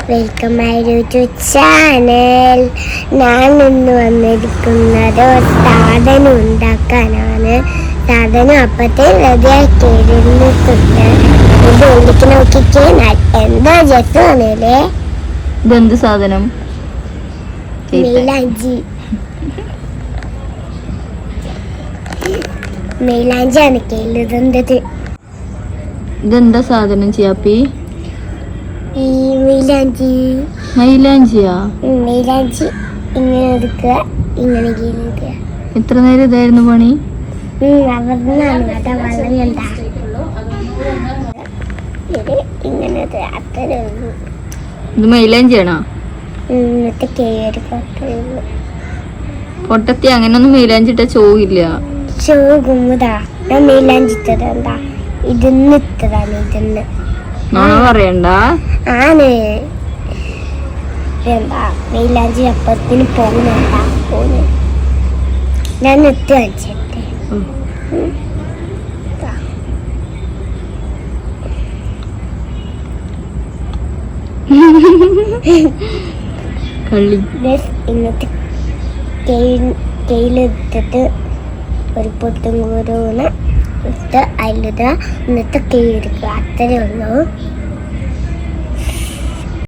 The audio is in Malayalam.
Welcome my YouTube channel. ഞാൻ ഇന്ന് വന്നിരിക്കുന്നത് സാധനം ഉണ്ടാക്കാനാണ്. സാധനം അപ്പത്തെ റെഡിയാക്കിയിരുന്നിട്ടുണ്ട്. ഇത് ഉള്ളിക്ക് നോക്കിക്കേ, എന്താ രസമാണല്ലേ. ഇതെന്ത് സാധനം? മെയിലാഞ്ചി. മെയിലാഞ്ചിയാണ് കേളുന്നത്. ഇതെന്താ സാധനം ചിയാപ്പി? ഈ മെയിലാഞ്ചി. മൈലാഞ്ചിയാ? മെയിലാഞ്ചി ഇങ്ങനെ എടുക്കുക, ഇങ്ങനെ കീഴിടുക. എത്ര നേരം ഇതായിരുന്നു പണി? അവിടുന്നാണ് അതാ വെള്ളം കണ്ട. ഇത് ഇങ്ങനെ അത്രേ ഉള്ളൂ. ഇത് മൈലാഞ്ചിയാണോ? ഇന്നത്തെ കേറി കൊട്ടുള്ളൂ. പൊട്ടത്തി അങ്ങനൊന്നും മൈലാഞ്ചി ഇട്ട ചോവില്ല. ചോകുമ്പതാ ഞാൻ മെയിലാഞ്ചി ഇട്ടതെന്താ ഇതിന്ന് ഇട്ടതാണ്. ഇതിന്ന് നോണ പറയണ്ട. ആണ് എന്താ മെയിലാഞ്ചി അപ്പത്തിന് പോകുന്നുണ്ടാ പോന്ന്. ഞാൻ ഇട്ട് വെച്ചിട്ട് കള്ളി. ഇന്നത്തെ കയ്യിലെടുത്തിട്ട് ഒരു പൊട്ടും കൂടെ ഇട്ട് അതിലിടുക. ഇന്നത്തെ കൈ എടുക്കുക. അത്രേ ഉള്ളൂ.